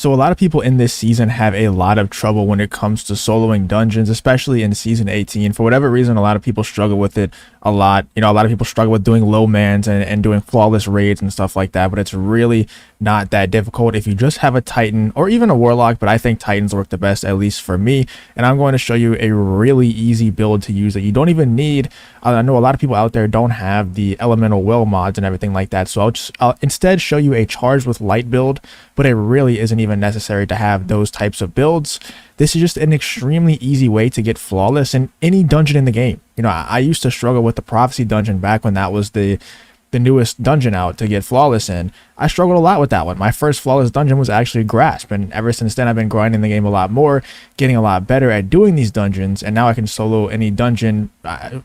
So a lot of people in this season have a lot of trouble when it comes to soloing dungeons, especially in season 18. For whatever reason, a lot of people struggle with it a lot. You know, a lot of people struggle with doing low mans and doing flawless raids and stuff like that, but it's really not that difficult if you just have a Titan or even a Warlock, but I think Titans work the best, at least for me. And I'm going to show you a really easy build to use that you don't even need. I know a lot of people out there don't have the elemental well mods and everything like that, so I'll instead show you a charged with light build, but it really isn't even necessary to have those types of builds. This is just an extremely easy way to get flawless in any dungeon in the game. You know, I used to struggle with the prophecy dungeon back when that was the newest dungeon out to get flawless in. I struggled a lot with that one. My first flawless dungeon was actually Grasp, and ever since then I've been grinding the game a lot more, getting a lot better at doing these dungeons, and now I can solo any dungeon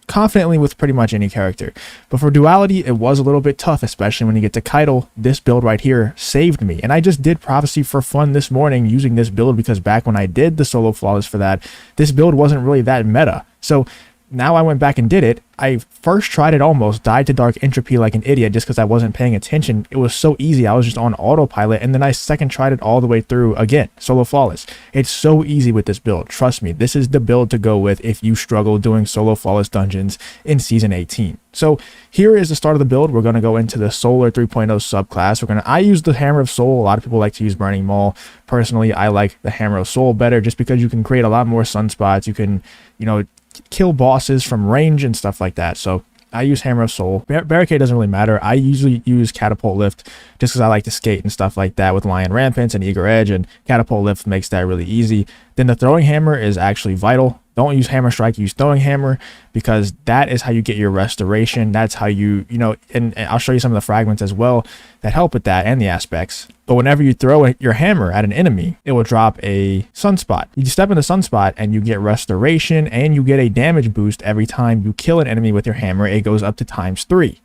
confidently with pretty much any character. But for duality, it was a little bit tough, especially when you get to Keitel. This build right here saved me, and I just did prophecy for fun this morning using this build, because back when I did the solo flawless for that, this build wasn't really that meta. So now I went back and did it. I first tried it, almost died to Dark Entropy like an idiot just because I wasn't paying attention. It was so easy. I was just on autopilot, and then I second tried it all the way through again, solo flawless. It's so easy with this build. Trust me, this is the build to go with if you struggle doing solo flawless dungeons in season 18. So here is the start of the build. We're going to go into the Solar 3.0 subclass. I use the Hammer of Soul. A lot of people like to use Burning Maul. Personally, I like the Hammer of Soul better just because you can create a lot more sunspots. You can, you know, kill bosses from range and stuff like that. So I use Hammer of Soul. Barricade doesn't really matter. I usually use Catapult Lift just because I like to skate and stuff like that with Lion Rampants and Eager Edge, and Catapult Lift makes that really easy. Then the Throwing Hammer is actually vital. Don't use Hammer Strike, use Throwing Hammer, because that is how you get your restoration. That's how you know, and I'll show you some of the fragments as well that help with that and the aspects. But whenever you throw your hammer at an enemy, it will drop a sunspot. You step in the sunspot and you get restoration, and you get a damage boost every time you kill an enemy with your hammer. It goes up to ×3.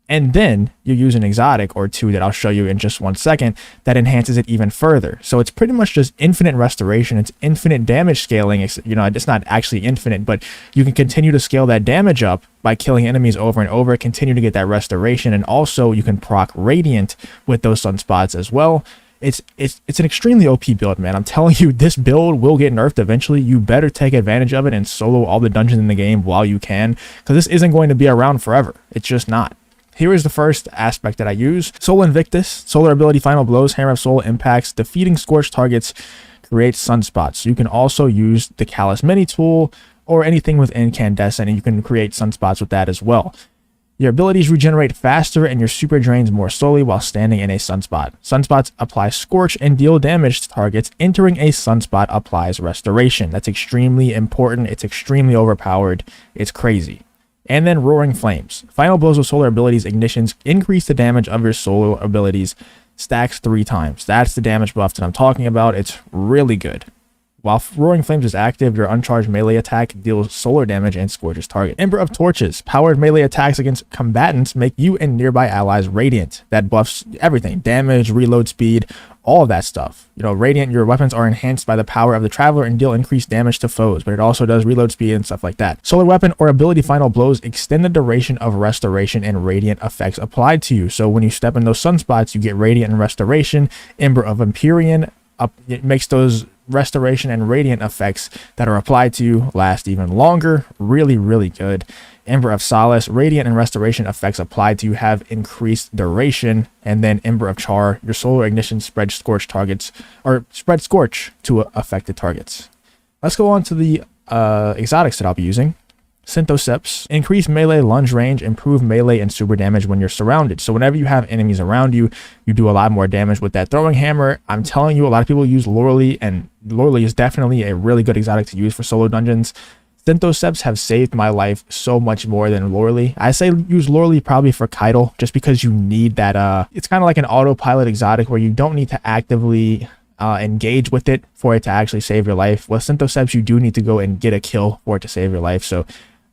And then you use an exotic or two that I'll show you in just one second that enhances it even further. So it's pretty much just infinite restoration. It's infinite damage scaling. You know, it's not actually infinite, but you can continue to scale that damage up by killing enemies over and over, continue to get that restoration, and also you can proc Radiant with those sunspots as well. It's an extremely OP build, man. I'm telling you, this build will get nerfed eventually. You better take advantage of it and solo all the dungeons in the game while you can, because this isn't going to be around forever. It's just not. Here is the first aspect that I use. Soul Invictus, Solar ability Final Blows, Hammer of Soul impacts, defeating scorched targets, creates sunspots. You can also use the Callus Mini tool or anything with Incandescent, and you can create sunspots with that as well. Your abilities regenerate faster and your super drains more slowly while standing in a sunspot. Sunspots apply Scorch and deal damage to targets. Entering a sunspot applies Restoration. That's extremely important. It's extremely overpowered. It's crazy. And then Roaring Flames. Final Blows with Solar abilities ignitions increase the damage of your solar abilities, stacks 3 times. That's the damage buff that I'm talking about. It's really good. While Roaring Flames is active, your uncharged melee attack deals solar damage and scorches target. Ember of Torches. Powered melee attacks against combatants make you and nearby allies radiant. That buffs everything. Damage, reload speed, all of that stuff. You know, radiant, your weapons are enhanced by the power of the Traveler and deal increased damage to foes, but it also does reload speed and stuff like that. Solar weapon or ability Final Blows extend the duration of restoration and radiant effects applied to you. So when you step in those sunspots, you get radiant and restoration. Ember of Empyrean, it makes those restoration and radiant effects that are applied to you last even longer. Really, really good. Ember of Solace, radiant and restoration effects applied to you have increased duration. And then Ember of Char, your solar ignition spread scorch targets, or spread scorch to affected targets. Let's go on to the exotics that I'll be using. Synthoceps, increase melee lunge range, improve melee and super damage when you're surrounded. So whenever you have enemies around you, you do a lot more damage with that throwing hammer. I'm telling you, a lot of people use Loreley, and Loreley is definitely a really good exotic to use for solo dungeons. Synthoceps have saved my life so much more than Loreley. I say use Loreley probably for Keitel, just because you need that, it's kind of like an autopilot exotic where you don't need to actively engage with it for it to actually save your life. With Synthoceps, you do need to go and get a kill for it to save your life. So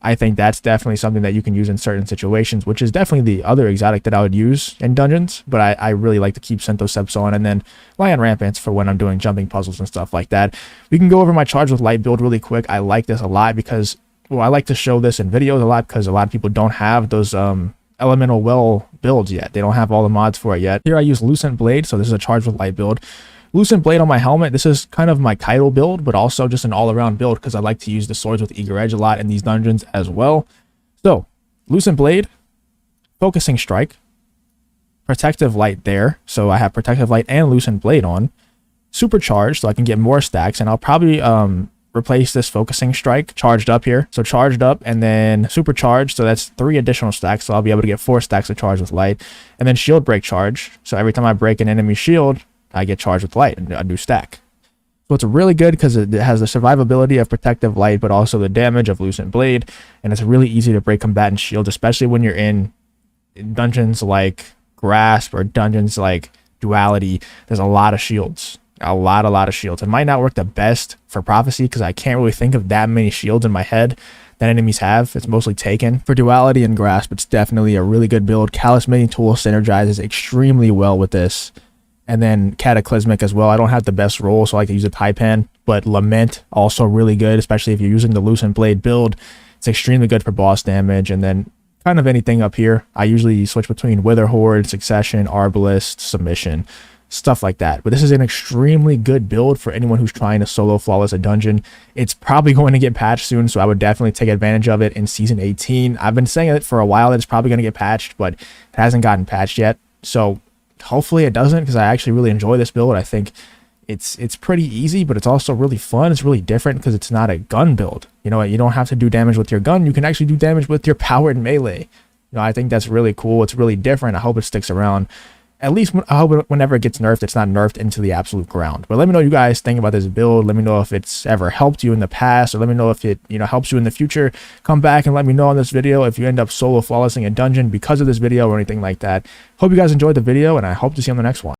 I think that's definitely something that you can use in certain situations, which is definitely the other exotic that I would use in dungeons, but I really like to keep Synthoceps on, and then Lion Rampants for when I'm doing jumping puzzles and stuff like that. We can go over my Charge with Light build really quick. I like this a lot because, well, I like to show this in videos a lot because a lot of people don't have those elemental well builds yet. They don't have all the mods for it yet. Here I use Lucent Blade, so this is a Charge with Light build. Lucent Blade on my helmet. This is kind of my Kaido build, but also just an all-around build because I like to use the swords with Eager Edge a lot in these dungeons as well. So, Lucent Blade, Focusing Strike, Protective Light there. So I have Protective Light and Lucent Blade on. Supercharged, so I can get more stacks, and I'll probably replace this Focusing Strike charged up here. So charged up and then supercharged, so that's 3 additional stacks, so I'll be able to get 4 stacks of charge with light. And then shield break charge, so every time I break an enemy shield, I get charged with light, a new stack. So it's really good because it has the survivability of Protective Light, but also the damage of Lucent Blade, and it's really easy to break combatant shields, especially when you're in dungeons like Grasp or dungeons like Duality. There's a lot of shields. A lot of shields. It might not work the best for Prophecy because I can't really think of that many shields in my head that enemies have. It's mostly taken. For Duality and Grasp, it's definitely a really good build. Callous Mating Tool synergizes extremely well with this. And then Cataclysmic as well. I don't have the best roll, so I like to use a Taipan. But Lament, also really good, especially if you're using the Lucent Blade build. It's extremely good for boss damage. And then kind of anything up here. I usually switch between Wither Horde, Succession, Arbalist, Submission, stuff like that. But this is an extremely good build for anyone who's trying to solo flawless a dungeon. It's probably going to get patched soon, so I would definitely take advantage of it in Season 18. I've been saying it for a while that it's probably going to get patched, but it hasn't gotten patched yet. So hopefully it doesn't, because I actually really enjoy this build. I think it's pretty easy, but it's also really fun. It's really different because it's not a gun build. You know, you don't have to do damage with your gun. You can actually do damage with your powered melee. You know, I think that's really cool. It's really different. I hope it sticks around. At least I hope whenever it gets nerfed, it's not nerfed into the absolute ground. But let me know what you guys think about this build. Let me know if it's ever helped you in the past, or let me know if it, helps you in the future. Come back and let me know on this video if you end up solo flawlessing a dungeon because of this video or anything like that. Hope you guys enjoyed the video, and I hope to see you on the next one.